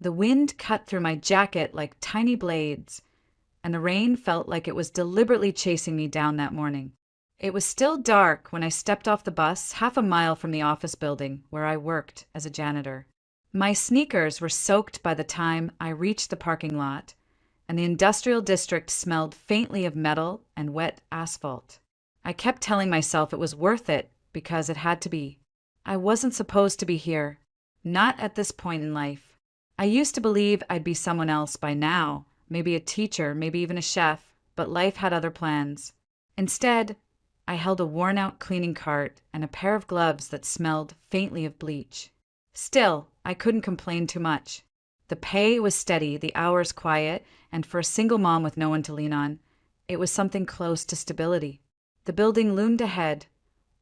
The wind cut through my jacket like tiny blades, and the rain felt like it was deliberately chasing me down that morning. It was still dark when I stepped off the bus half a mile from the office building where I worked as a janitor. My sneakers were soaked by the time I reached the parking lot, and the industrial district smelled faintly of metal and wet asphalt. I kept telling myself it was worth it because it had to be. I wasn't supposed to be here, not at this point in life. I used to believe I'd be someone else by now, maybe a teacher, maybe even a chef, but life had other plans. Instead, I held a worn-out cleaning cart and a pair of gloves that smelled faintly of bleach. Still, I couldn't complain too much. The pay was steady, the hours quiet, and for a single mom with no one to lean on, it was something close to stability. The building loomed ahead,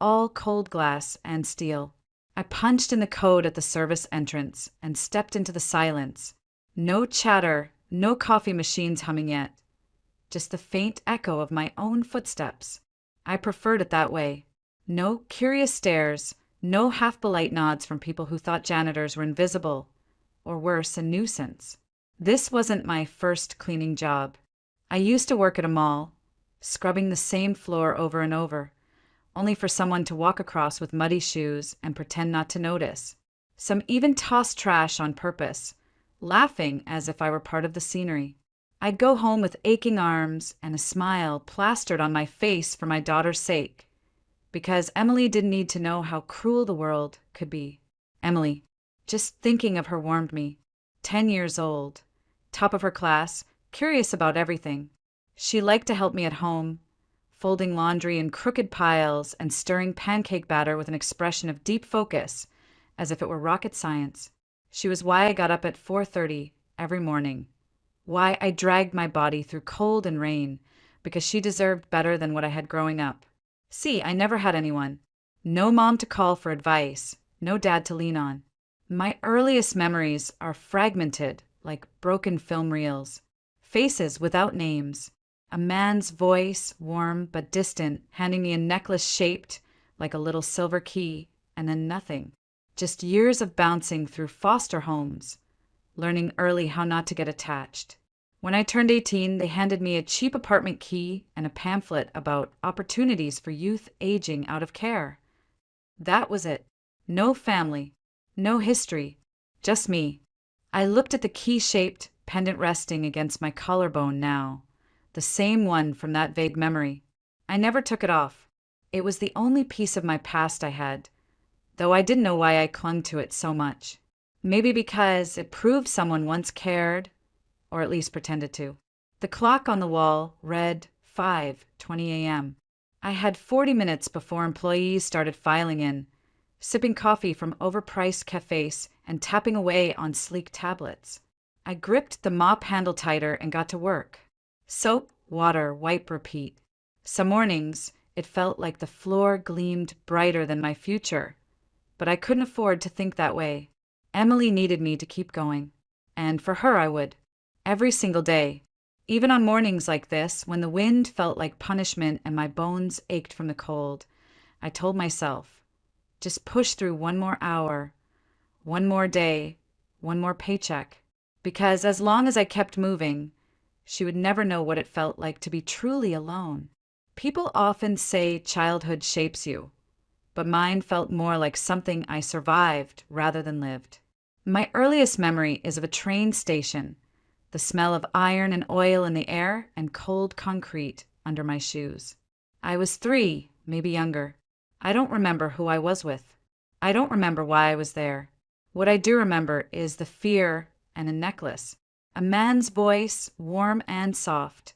all cold glass and steel. I punched in the code at the service entrance and stepped into the silence. No chatter, no coffee machines humming yet. Just the faint echo of my own footsteps. I preferred it that way. No curious stares, no half-polite nods from people who thought janitors were invisible, or worse, a nuisance. This wasn't my first cleaning job. I used to work at a mall, scrubbing the same floor over and over, only for someone to walk across with muddy shoes and pretend not to notice. Some even tossed trash on purpose, laughing as if I were part of the scenery. I'd go home with aching arms and a smile plastered on my face for my daughter's sake, because Emily didn't need to know how cruel the world could be. Emily, just thinking of her warmed me. 10 years old, top of her class, curious about everything. She liked to help me at home, folding laundry in crooked piles and stirring pancake batter with an expression of deep focus, as if it were rocket science. She was why I got up at 4:30 every morning, why I dragged my body through cold and rain, because she deserved better than what I had growing up. See, I never had anyone. No mom to call for advice, no dad to lean on. My earliest memories are fragmented like broken film reels. Faces without names. A man's voice, warm but distant, handing me a necklace shaped like a little silver key, and then nothing. Just years of bouncing through foster homes, learning early how not to get attached. When I turned 18, they handed me a cheap apartment key and a pamphlet about opportunities for youth aging out of care. That was it. No family, no history, just me. I looked at the key-shaped pendant resting against my collarbone now, the same one from that vague memory. I never took it off. It was the only piece of my past I had, though I didn't know why I clung to it so much. Maybe because it proved someone once cared, or at least pretended to. The clock on the wall read 5:20 a.m. I had 40 minutes before employees started filing in, sipping coffee from overpriced cafes and tapping away on sleek tablets. I gripped the mop handle tighter and got to work. Soap, water, wipe, repeat. Some mornings, it felt like the floor gleamed brighter than my future, but I couldn't afford to think that way. Emily needed me to keep going, and for her I would. Every single day, even on mornings like this, when the wind felt like punishment and my bones ached from the cold, I told myself, just push through one more hour, one more day, one more paycheck. Because as long as I kept moving, she would never know what it felt like to be truly alone. People often say childhood shapes you, but mine felt more like something I survived rather than lived. My earliest memory is of a train station, the smell of iron and oil in the air and cold concrete under my shoes. I was 3, maybe younger. I don't remember who I was with. I don't remember why I was there. What I do remember is the fear and a necklace. A man's voice, warm and soft,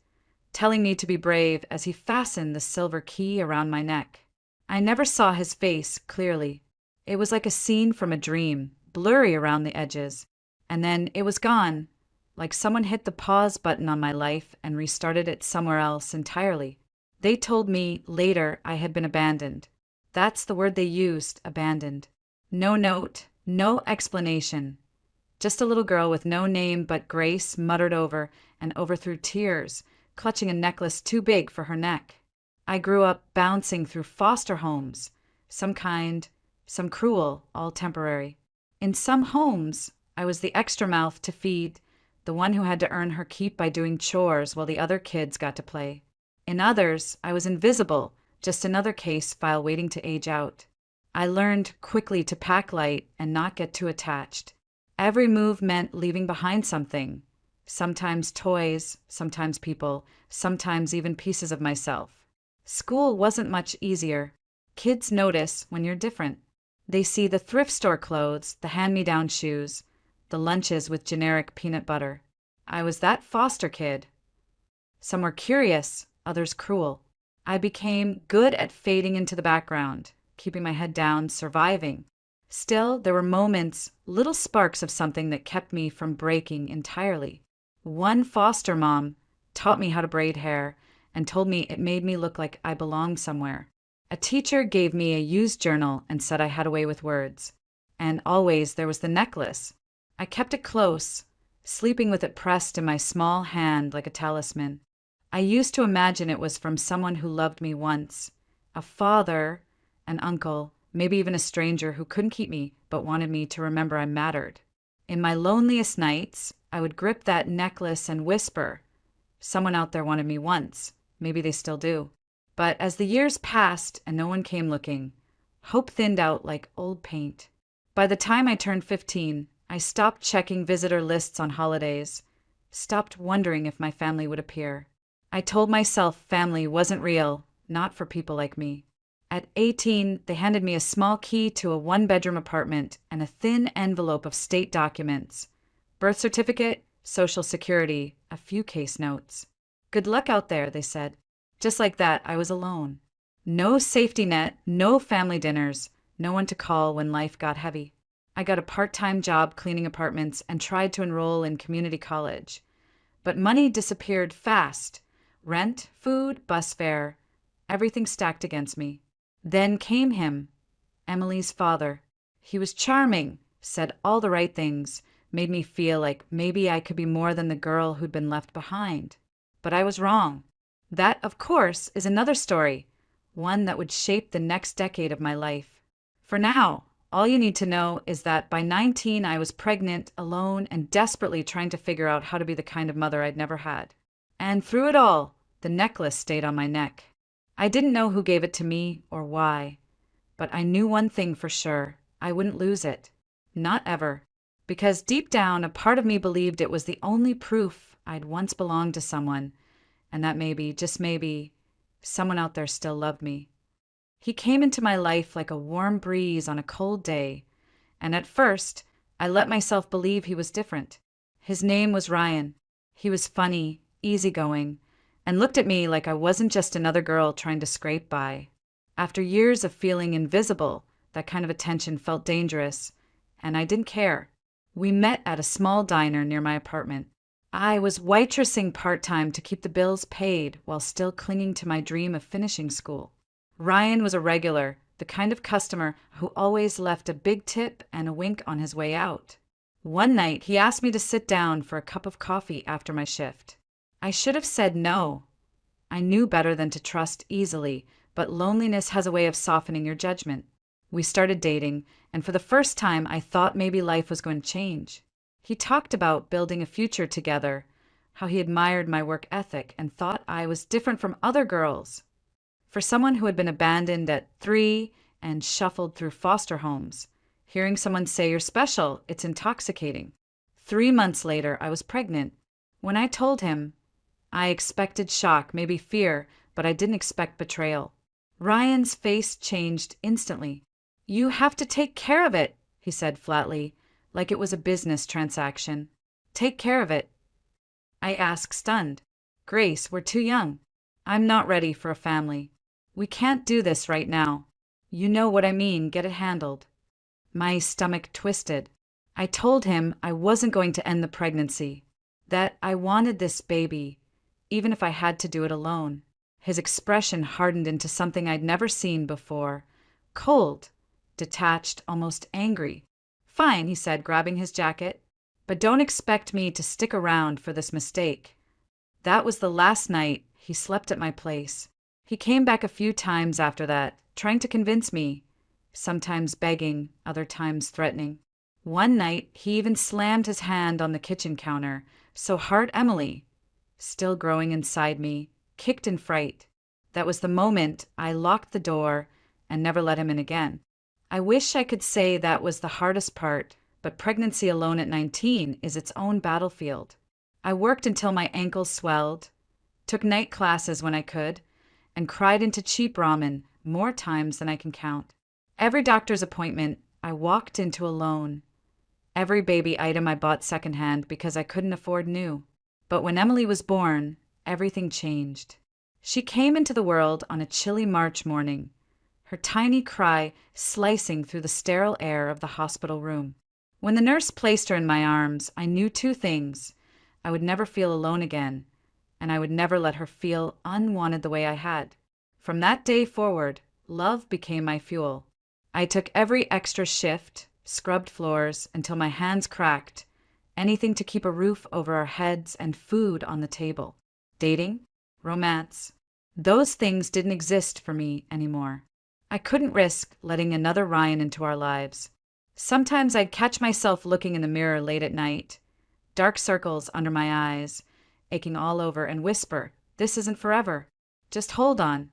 telling me to be brave as he fastened the silver key around my neck. I never saw his face clearly. It was like a scene from a dream, blurry around the edges. And then it was gone, like someone hit the pause button on my life and restarted it somewhere else entirely. They told me later I had been abandoned. That's the word they used, abandoned. No note, no explanation. Just a little girl with no name but Grace muttered over and over through tears, clutching a necklace too big for her neck. I grew up bouncing through foster homes, some kind, some cruel, all temporary. In some homes, I was the extra mouth to feed, the one who had to earn her keep by doing chores while the other kids got to play. In others, I was invisible, just another case file waiting to age out. I learned quickly to pack light and not get too attached. Every move meant leaving behind something. Sometimes toys, sometimes people, sometimes even pieces of myself. School wasn't much easier. Kids notice when you're different. They see the thrift store clothes, the hand-me-down shoes, the lunches with generic peanut butter. I was that foster kid. Some were curious, others cruel. I became good at fading into the background, keeping my head down, surviving. Still, there were moments, little sparks of something that kept me from breaking entirely. One foster mom taught me how to braid hair and told me it made me look like I belonged somewhere. A teacher gave me a used journal and said I had a way with words. And always there was the necklace. I kept it close, sleeping with it pressed in my small hand like a talisman. I used to imagine it was from someone who loved me once, a father, an uncle, maybe even a stranger who couldn't keep me but wanted me to remember I mattered. In my loneliest nights, I would grip that necklace and whisper, "Someone out there wanted me once. Maybe they still do." But as the years passed and no one came looking, hope thinned out like old paint. By the time I turned 15, I stopped checking visitor lists on holidays, stopped wondering if my family would appear. I told myself family wasn't real, not for people like me. At 18, they handed me a small key to a one-bedroom apartment and a thin envelope of state documents. Birth certificate, social security, a few case notes. "Good luck out there," they said. Just like that, I was alone. No safety net, no family dinners, no one to call when life got heavy. I got a part-time job cleaning apartments and tried to enroll in community college. But money disappeared fast. Rent, food, bus fare, everything stacked against me. Then came him, Emily's father. He was charming, said all the right things, made me feel like maybe I could be more than the girl who'd been left behind. But I was wrong. That, of course, is another story, one that would shape the next decade of my life. For now, all you need to know is that by 19, I was pregnant, alone, and desperately trying to figure out how to be the kind of mother I'd never had. And through it all, the necklace stayed on my neck. I didn't know who gave it to me or why, but I knew one thing for sure. I wouldn't lose it. Not ever. Because deep down, a part of me believed it was the only proof I'd once belonged to someone, and that maybe, just maybe, someone out there still loved me. He came into my life like a warm breeze on a cold day, and at first, I let myself believe he was different. His name was Ryan. He was funny, easygoing, and looked at me like I wasn't just another girl trying to scrape by. After years of feeling invisible, that kind of attention felt dangerous, and I didn't care. We met at a small diner near my apartment. I was waitressing part-time to keep the bills paid while still clinging to my dream of finishing school. Ryan was a regular, the kind of customer who always left a big tip and a wink on his way out. One night, he asked me to sit down for a cup of coffee after my shift. I should have said no. I knew better than to trust easily, but loneliness has a way of softening your judgment. We started dating, and for the first time, I thought maybe life was going to change. He talked about building a future together, how he admired my work ethic and thought I was different from other girls. For someone who had been abandoned at 3 and shuffled through foster homes, hearing someone say you're special, it's intoxicating. 3 months later, I was pregnant. When I told him, I expected shock, maybe fear, but I didn't expect betrayal. Ryan's face changed instantly. "You have to take care of it," he said flatly, like it was a business transaction. "Take care of it." I asked, stunned. "Grace, we're too young. I'm not ready for a family. We can't do this right now. You know what I mean, get it handled." My stomach twisted. I told him I wasn't going to end the pregnancy, that I wanted this baby, even if I had to do it alone. His expression hardened into something I'd never seen before. Cold, detached, almost angry. "Fine," he said, grabbing his jacket. "But don't expect me to stick around for this mistake." That was the last night he slept at my place. He came back a few times after that, trying to convince me, sometimes begging, other times threatening. One night, he even slammed his hand on the kitchen counter, so hard Emily, still growing inside me, kicked in fright. That was the moment I locked the door and never let him in again. I wish I could say that was the hardest part, but pregnancy alone at 19 is its own battlefield. I worked until my ankles swelled, took night classes when I could, and cried into cheap ramen more times than I can count. Every doctor's appointment I walked into alone. Every baby item I bought secondhand because I couldn't afford new. But when Emily was born, everything changed. She came into the world on a chilly March morning, her tiny cry slicing through the sterile air of the hospital room. When the nurse placed her in my arms, I knew two things. I would never feel alone again, and I would never let her feel unwanted the way I had. From that day forward, love became my fuel. I took every extra shift, scrubbed floors until my hands cracked, anything to keep a roof over our heads and food on the table. Dating, romance, those things didn't exist for me anymore. I couldn't risk letting another Ryan into our lives. Sometimes I'd catch myself looking in the mirror late at night, dark circles under my eyes, aching all over, and whisper, "This isn't forever. Just hold on."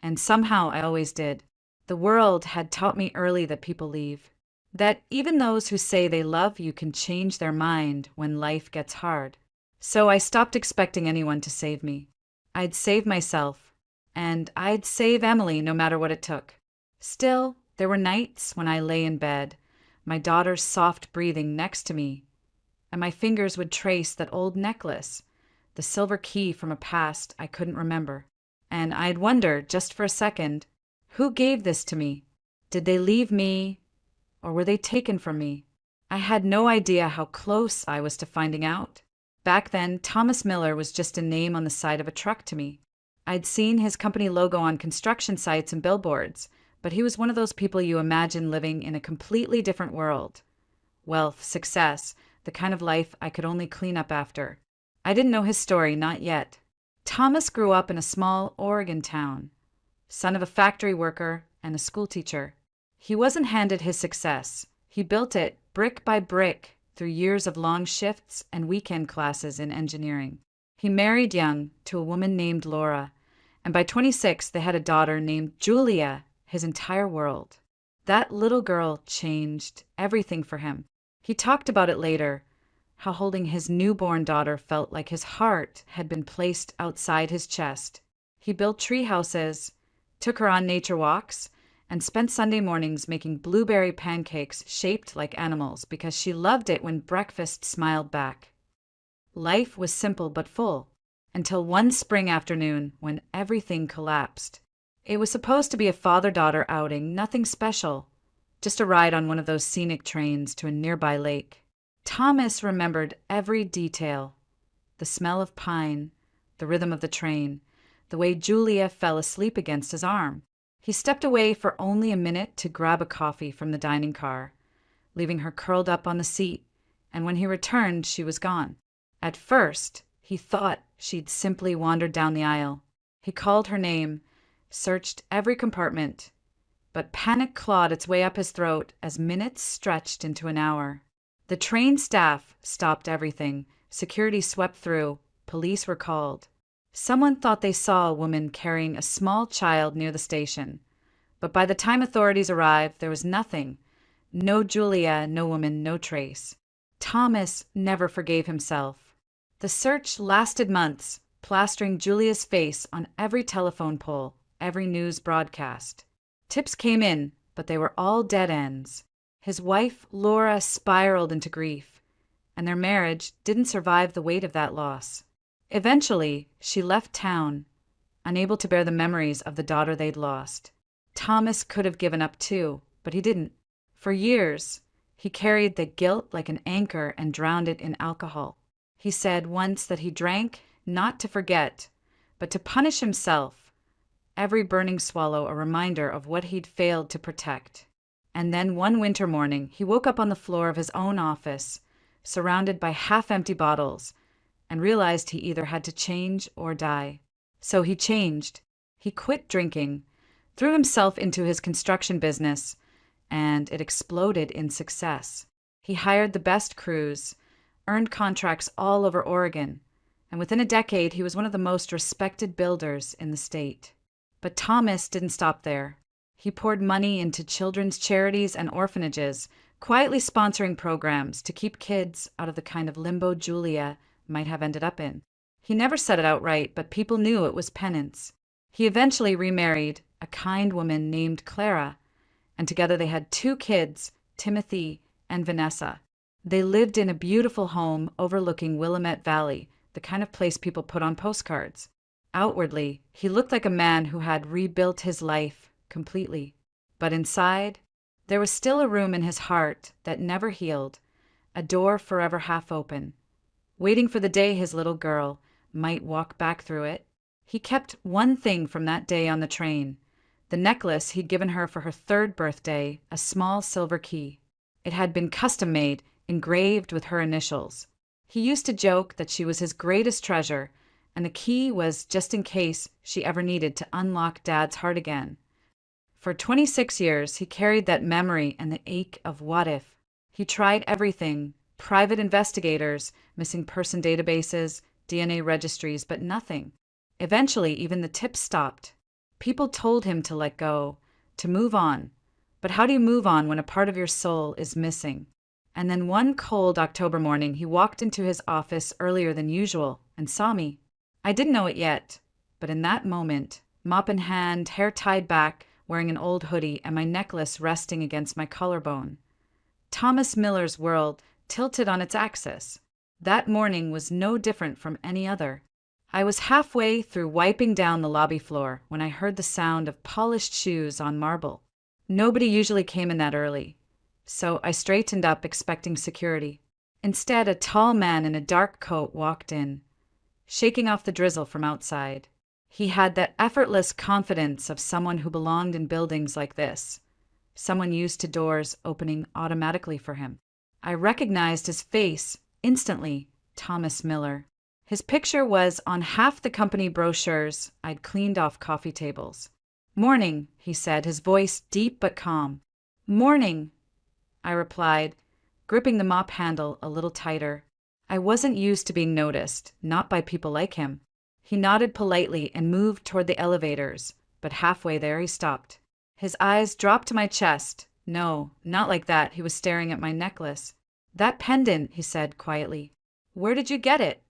And somehow I always did. The world had taught me early that people leave, that even those who say they love you can change their mind when life gets hard. So I stopped expecting anyone to save me. I'd save myself, and I'd save Emily no matter what it took. Still, there were nights when I lay in bed, my daughter's soft breathing next to me, and my fingers would trace that old necklace, the silver key from a past I couldn't remember. And I'd wonder, just for a second, who gave this to me? Did they leave me, or were they taken from me? I had no idea how close I was to finding out. Back then, Thomas Miller was just a name on the side of a truck to me. I'd seen his company logo on construction sites and billboards, but he was one of those people you imagine living in a completely different world. Wealth, success, the kind of life I could only clean up after. I didn't know his story, not yet. Thomas grew up in a small Oregon town, son of a factory worker and a schoolteacher. He wasn't handed his success. He built it brick by brick through years of long shifts and weekend classes in engineering. He married young to a woman named Laura, and by 26 they had a daughter named Julia, his entire world. That little girl changed everything for him. He talked about it later, how holding his newborn daughter felt like his heart had been placed outside his chest. He built tree houses, took her on nature walks, and spent Sunday mornings making blueberry pancakes shaped like animals because she loved it when breakfast smiled back. Life was simple but full, until one spring afternoon when everything collapsed. It was supposed to be a father-daughter outing, nothing special, just a ride on one of those scenic trains to a nearby lake. Thomas remembered every detail: the smell of pine, the rhythm of the train, the way Julia fell asleep against his arm. He stepped away for only a minute to grab a coffee from the dining car, leaving her curled up on the seat, and when he returned, she was gone. At first, he thought she'd simply wandered down the aisle. He called her name, searched every compartment, but panic clawed its way up his throat as minutes stretched into an hour. The train staff stopped everything. Security swept through. Police were called. Someone thought they saw a woman carrying a small child near the station, but by the time authorities arrived, there was nothing. No Julia, no woman, no trace. Thomas never forgave himself. The search lasted months, plastering Julia's face on every telephone pole, every news broadcast. Tips came in, but they were all dead ends. His wife, Laura, spiraled into grief, and their marriage didn't survive the weight of that loss. Eventually, she left town, unable to bear the memories of the daughter they'd lost. Thomas could have given up too, but he didn't. For years, he carried the guilt like an anchor and drowned it in alcohol. He said once that he drank not to forget, but to punish himself, every burning swallow a reminder of what he'd failed to protect. And then one winter morning, he woke up on the floor of his own office, surrounded by half-empty bottles, and realized he either had to change or die. So he changed. He quit drinking, threw himself into his construction business, and it exploded in success. He hired the best crews, earned contracts all over Oregon, and within a decade he was one of the most respected builders in the state. But Thomas didn't stop there. He poured money into children's charities and orphanages, quietly sponsoring programs to keep kids out of the kind of limbo Julia might have ended up in. He never said it outright, but people knew it was penance. He eventually remarried a kind woman named Clara, and together they had 2 kids, Timothy and Vanessa. They lived in a beautiful home overlooking Willamette Valley, the kind of place people put on postcards. Outwardly, he looked like a man who had rebuilt his life completely. But inside, there was still a room in his heart that never healed, a door forever half open, waiting for the day his little girl might walk back through it. He kept one thing from that day on the train, the necklace he'd given her for her 3rd birthday, a small silver key. It had been custom-made, engraved with her initials. He used to joke that she was his greatest treasure, and the key was just in case she ever needed to unlock Dad's heart again. For 26 years, he carried that memory and the ache of what if. He tried everything, private investigators, missing person databases, DNA registries, but nothing. Eventually, even the tips stopped. People told him to let go, to move on. But how do you move on when a part of your soul is missing? And then one cold October morning, he walked into his office earlier than usual and saw me. I didn't know it yet, but in that moment, mop in hand, hair tied back, wearing an old hoodie, and my necklace resting against my collarbone, Thomas Miller's world tilted on its axis. That morning was no different from any other. I was halfway through wiping down the lobby floor when I heard the sound of polished shoes on marble. Nobody usually came in that early, so I straightened up expecting security. Instead, a tall man in a dark coat walked in, shaking off the drizzle from outside. He had that effortless confidence of someone who belonged in buildings like this, someone used to doors opening automatically for him. I recognized his face instantly, Thomas Miller. His picture was on half the company brochures I'd cleaned off coffee tables. "Morning," he said, his voice deep but calm. "Morning," I replied, gripping the mop handle a little tighter. I wasn't used to being noticed, not by people like him. He nodded politely and moved toward the elevators, but halfway there he stopped. His eyes dropped to my chest. No, not like that. He was staring at my necklace. "That pendant," he said quietly. "Where did you get it?"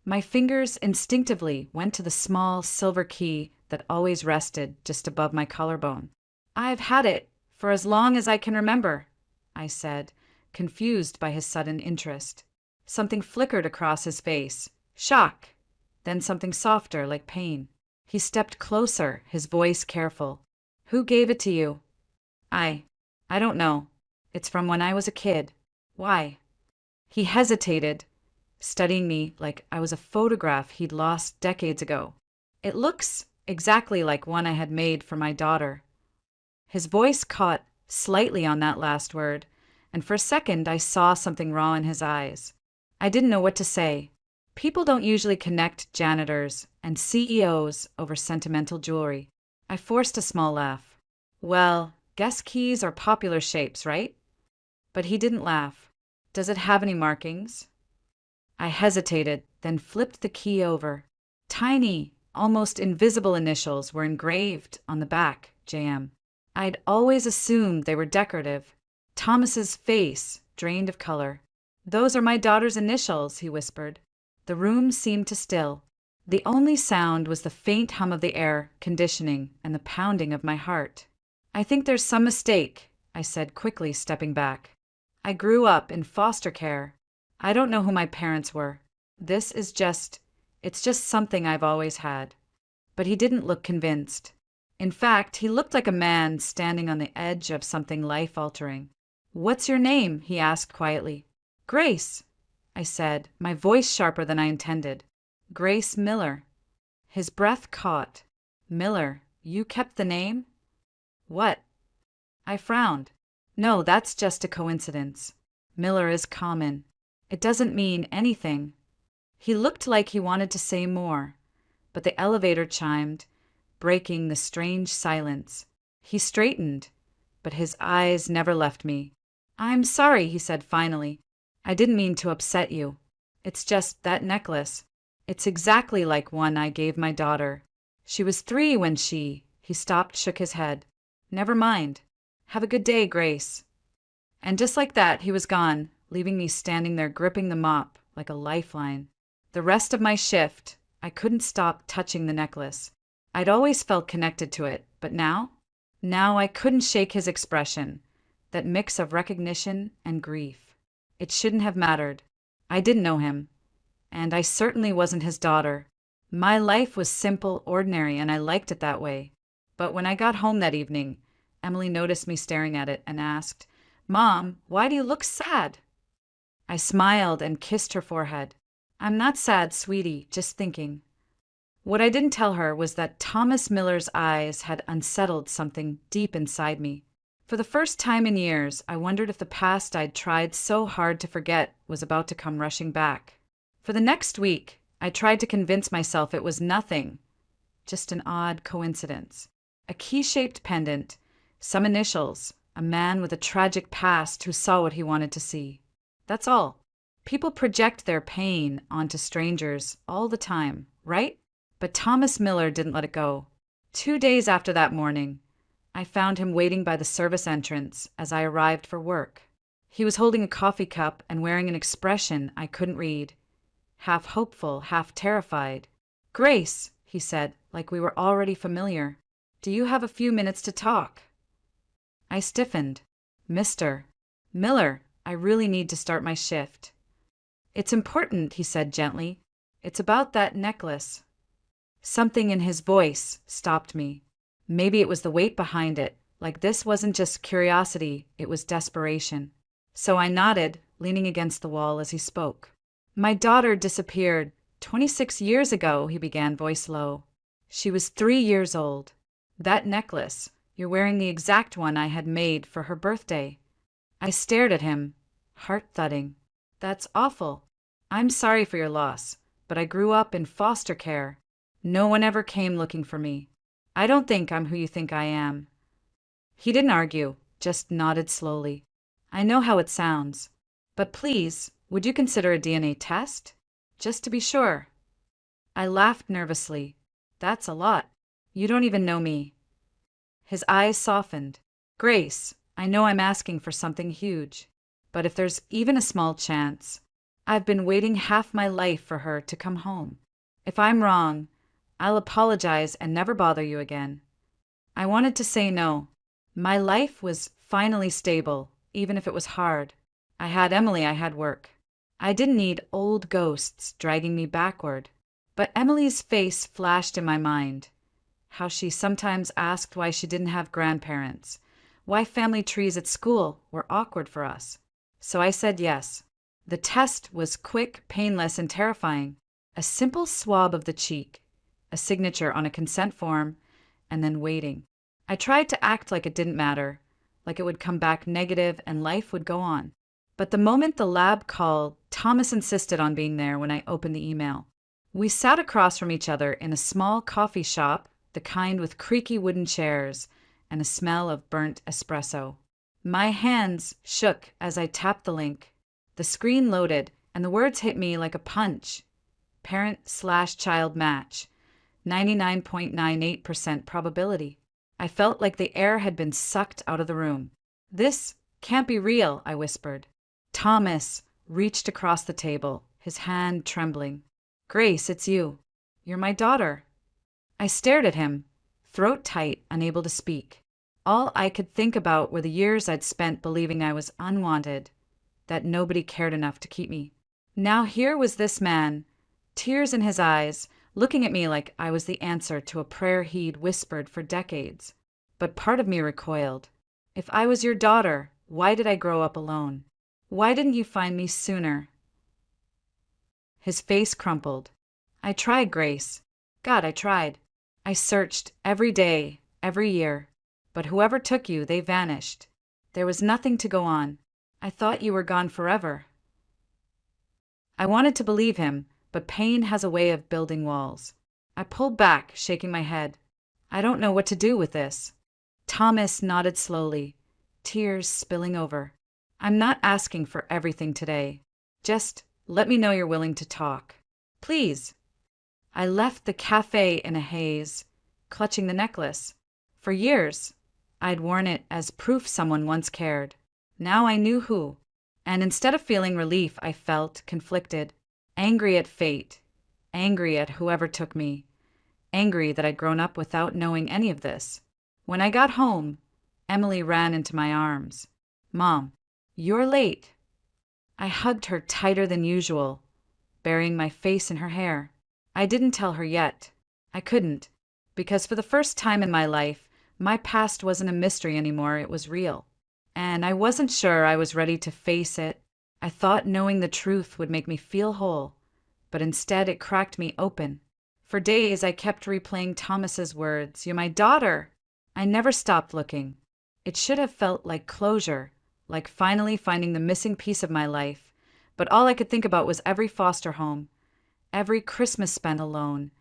My fingers instinctively went to the small silver key that always rested just above my collarbone. "I've had it for as long as I can remember," I said, confused by his sudden interest. Something flickered across his face. Shock. Then something softer, like pain. He stepped closer, his voice careful. "Who gave it to you?" I don't know. It's from when I was a kid." "Why?" He hesitated, studying me like I was a photograph he'd lost decades ago. "It looks exactly like one I had made for my daughter." His voice caught slightly on that last word, and for a second I saw something raw in his eyes. I didn't know what to say. People don't usually connect janitors and CEOs over sentimental jewelry. I forced a small laugh. "Well, guess keys are popular shapes, right?" But he didn't laugh. "Does it have any markings?" I hesitated, then flipped the key over. Tiny, almost invisible initials were engraved on the back, JM. I'd always assumed they were decorative. Thomas's face drained of color. "Those are my daughter's initials," he whispered. The room seemed to still. The only sound was the faint hum of the air conditioning and the pounding of my heart. "I think there's some mistake," I said quickly, stepping back. "I grew up in foster care. I don't know who my parents were. It's just something I've always had." But he didn't look convinced. In fact, he looked like a man standing on the edge of something life-altering. "What's your name?" he asked quietly. "Grace," I said, my voice sharper than I intended. "Grace Miller." His breath caught. "Miller, you kept the name?" "What?" I frowned. "No, that's just a coincidence. Miller is common. It doesn't mean anything." He looked like he wanted to say more, but the elevator chimed, breaking the strange silence. He straightened, but his eyes never left me. I'm sorry, he said finally. I didn't mean to upset you. It's just that necklace. It's exactly like one I gave my daughter. She was 3 when he stopped, shook his head. Never mind. Have a good day, Grace. And just like that, he was gone, leaving me standing there gripping the mop like a lifeline. The rest of my shift, I couldn't stop touching the necklace. I'd always felt connected to it, but now? Now I couldn't shake his expression, that mix of recognition and grief. It shouldn't have mattered. I didn't know him, and I certainly wasn't his daughter. My life was simple, ordinary, and I liked it that way. But when I got home that evening, Emily noticed me staring at it and asked, "Mom, why do you look sad?" I smiled and kissed her forehead. "I'm not sad, sweetie, just thinking." What I didn't tell her was that Thomas Miller's eyes had unsettled something deep inside me. For the first time in years, I wondered if the past I'd tried so hard to forget was about to come rushing back. For the next week, I tried to convince myself it was nothing, just an odd coincidence. A key-shaped pendant, some initials, a man with a tragic past who saw what he wanted to see. That's all. People project their pain onto strangers all the time, right? But Thomas Miller didn't let it go. 2 days after that morning, I found him waiting by the service entrance as I arrived for work. He was holding a coffee cup and wearing an expression I couldn't read. Half hopeful, half terrified. "Grace," he said, like we were already familiar. "Do you have a few minutes to talk?" I stiffened. "Mr. Miller, I really need to start my shift." "It's important," he said gently. "It's about that necklace." Something in his voice stopped me. Maybe it was the weight behind it, like this wasn't just curiosity, it was desperation. So I nodded, leaning against the wall as he spoke. "My daughter disappeared 26 years ago," he began, voice low. "She was 3 years old. That necklace, you're wearing the exact one I had made for her birthday." I stared at him, heart thudding. "That's awful. I'm sorry for your loss, but I grew up in foster care. No one ever came looking for me. I don't think I'm who you think I am." He didn't argue, just nodded slowly. "I know how it sounds. But please, would you consider a DNA test? Just to be sure." I laughed nervously. "That's a lot. You don't even know me." His eyes softened. "Grace, I know I'm asking for something huge, but if there's even a small chance, I've been waiting half my life for her to come home. If I'm wrong, I'll apologize and never bother you again." I wanted to say no. My life was finally stable, even if it was hard. I had Emily, I had work. I didn't need old ghosts dragging me backward. But Emily's face flashed in my mind. How she sometimes asked why she didn't have grandparents, why family trees at school were awkward for us. So I said yes. The test was quick, painless, and terrifying. A simple swab of the cheek, a signature on a consent form, and then waiting. I tried to act like it didn't matter, like it would come back negative and life would go on. But the moment the lab called, Thomas insisted on being there when I opened the email. We sat across from each other in a small coffee shop, the kind with creaky wooden chairs and a smell of burnt espresso. My hands shook as I tapped the link. The screen loaded, and the words hit me like a punch. Parent/child match. 99.98% probability. I felt like the air had been sucked out of the room. "This can't be real," I whispered. Thomas reached across the table, his hand trembling. "Grace, it's you. You're my daughter." I stared at him, throat tight, unable to speak. All I could think about were the years I'd spent believing I was unwanted, that nobody cared enough to keep me. Now here was this man, tears in his eyes, looking at me like I was the answer to a prayer he'd whispered for decades. But part of me recoiled. If I was your daughter, why did I grow up alone? Why didn't you find me sooner? His face crumpled. "I tried, Grace. God, I tried. I searched every day, every year. But whoever took you, they vanished. There was nothing to go on. I thought you were gone forever." I wanted to believe him, but pain has a way of building walls. I pulled back, shaking my head. "I don't know what to do with this." Thomas nodded slowly, tears spilling over. I'm not asking for everything today. Just let me know you're willing to talk. Please. I left the cafe in a haze, clutching the necklace. For years, I'd worn it as proof someone once cared. Now I knew who. And instead of feeling relief, I felt conflicted. Angry at fate. Angry at whoever took me. Angry that I'd grown up without knowing any of this. When I got home, Emily ran into my arms. Mom, you're late. I hugged her tighter than usual, burying my face in her hair. I didn't tell her yet. I couldn't, because for the first time in my life, my past wasn't a mystery anymore, it was real. And I wasn't sure I was ready to face it. I thought knowing the truth would make me feel whole, but instead it cracked me open. For days I kept replaying Thomas's words, "You're my daughter." I never stopped looking. It should have felt like closure, like finally finding the missing piece of my life, but all I could think about was every foster home, every Christmas spent alone,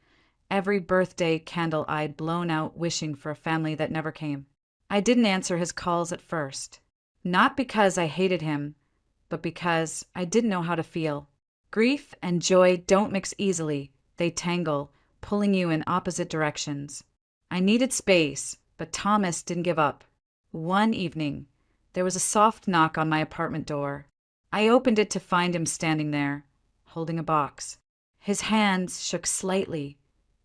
every birthday candle I'd blown out wishing for a family that never came. I didn't answer his calls at first, not because I hated him, but because I didn't know how to feel. Grief and joy don't mix easily, they tangle, pulling you in opposite directions. I needed space, but Thomas didn't give up. One evening, there was a soft knock on my apartment door. I opened it to find him standing there, holding a box. His hands shook slightly,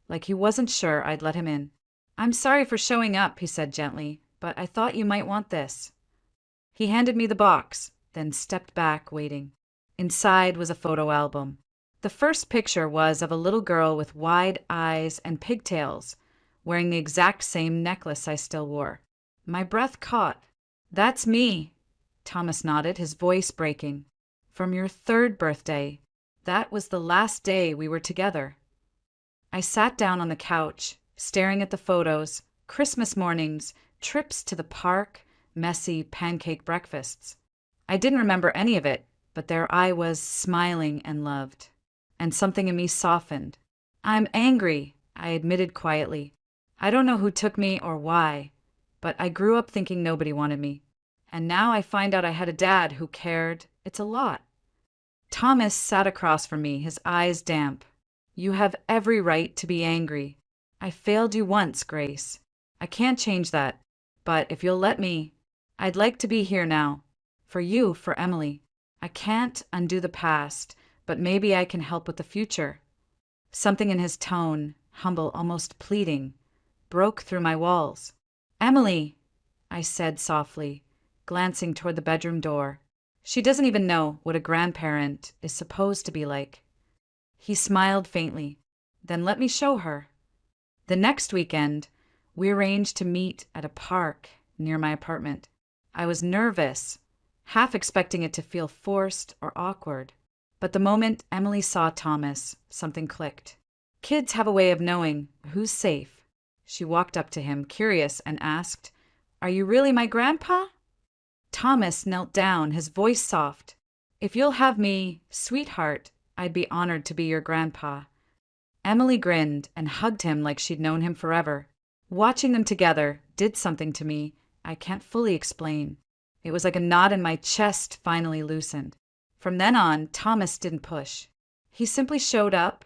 like he wasn't sure I'd let him in. "I'm sorry for showing up," he said gently, "but I thought you might want this." He handed me the box, then stepped back, waiting. Inside was a photo album. The first picture was of a little girl with wide eyes and pigtails, wearing the exact same necklace I still wore. My breath caught. "That's me," Thomas nodded, his voice breaking. "From your 3rd birthday. That was the last day we were together." I sat down on the couch, staring at the photos, Christmas mornings, trips to the park, messy pancake breakfasts. I didn't remember any of it, but there I was, smiling and loved. And something in me softened. "I'm angry," I admitted quietly. "I don't know who took me or why, but I grew up thinking nobody wanted me. And now I find out I had a dad who cared. It's a lot." Thomas sat across from me, his eyes damp. "You have every right to be angry. I failed you once, Grace. I can't change that. But if you'll let me, I'd like to be here now. For you, for Emily. I can't undo the past, but maybe I can help with the future." Something in his tone, humble, almost pleading, broke through my walls. "Emily," I said softly, glancing toward the bedroom door. "She doesn't even know what a grandparent is supposed to be like." He smiled faintly. "Then let me show her." The next weekend, we arranged to meet at a park near my apartment. I was nervous, half expecting it to feel forced or awkward. But the moment Emily saw Thomas, something clicked. Kids have a way of knowing who's safe. She walked up to him, curious, and asked, "Are you really my grandpa?" Thomas knelt down, his voice soft. "If you'll have me, sweetheart, I'd be honored to be your grandpa." Emily grinned and hugged him like she'd known him forever. Watching them together did something to me I can't fully explain. It was like a knot in my chest finally loosened. From then on, Thomas didn't push. He simply showed up,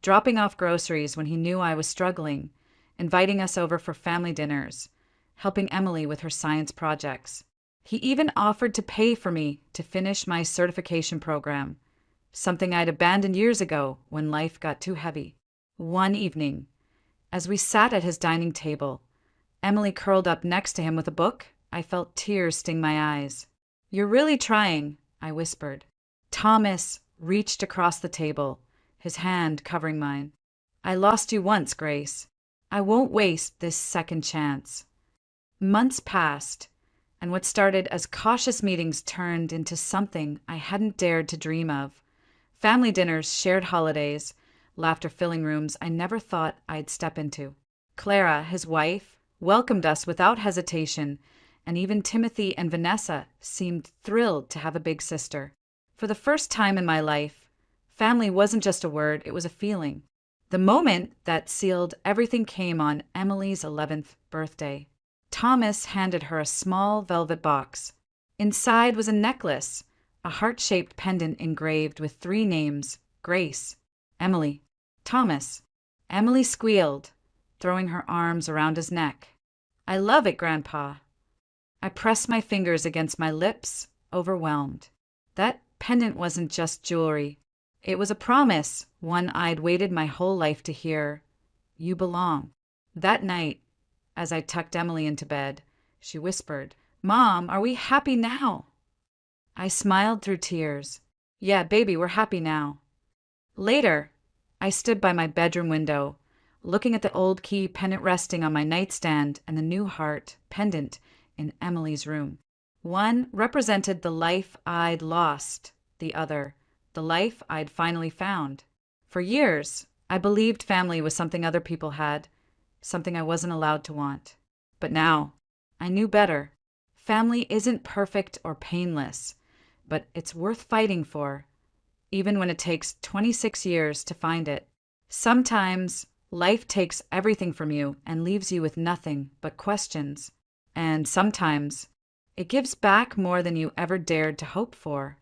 dropping off groceries when he knew I was struggling, inviting us over for family dinners, helping Emily with her science projects. He even offered to pay for me to finish my certification program, something I'd abandoned years ago when life got too heavy. One evening, as we sat at his dining table, Emily curled up next to him with a book. I felt tears sting my eyes. "You're really trying," I whispered. Thomas reached across the table, his hand covering mine. "I lost you once, Grace. I won't waste this second chance." Months passed, and what started as cautious meetings turned into something I hadn't dared to dream of. Family dinners, shared holidays, laughter-filling rooms I never thought I'd step into. Clara, his wife, welcomed us without hesitation, and even Timothy and Vanessa seemed thrilled to have a big sister. For the first time in my life, family wasn't just a word, it was a feeling. The moment that sealed everything came on Emily's 11th birthday. Thomas handed her a small velvet box. Inside was a necklace, a heart-shaped pendant engraved with 3 names: Grace, Emily, Thomas. Emily squealed, throwing her arms around his neck. "I love it, Grandpa." I pressed my fingers against my lips, overwhelmed. That pendant wasn't just jewelry. It was a promise, one I'd waited my whole life to hear. "You belong." That night, as I tucked Emily into bed, she whispered, "Mom, are we happy now?" I smiled through tears. "Yeah, baby, we're happy now." Later, I stood by my bedroom window, looking at the old key pendant resting on my nightstand and the new heart pendant in Emily's room. One represented the life I'd lost, the other, the life I'd finally found. For years, I believed family was something other people had, something I wasn't allowed to want. But now, I knew better. Family isn't perfect or painless, but it's worth fighting for, even when it takes 26 years to find it. Sometimes, life takes everything from you and leaves you with nothing but questions. And sometimes, it gives back more than you ever dared to hope for.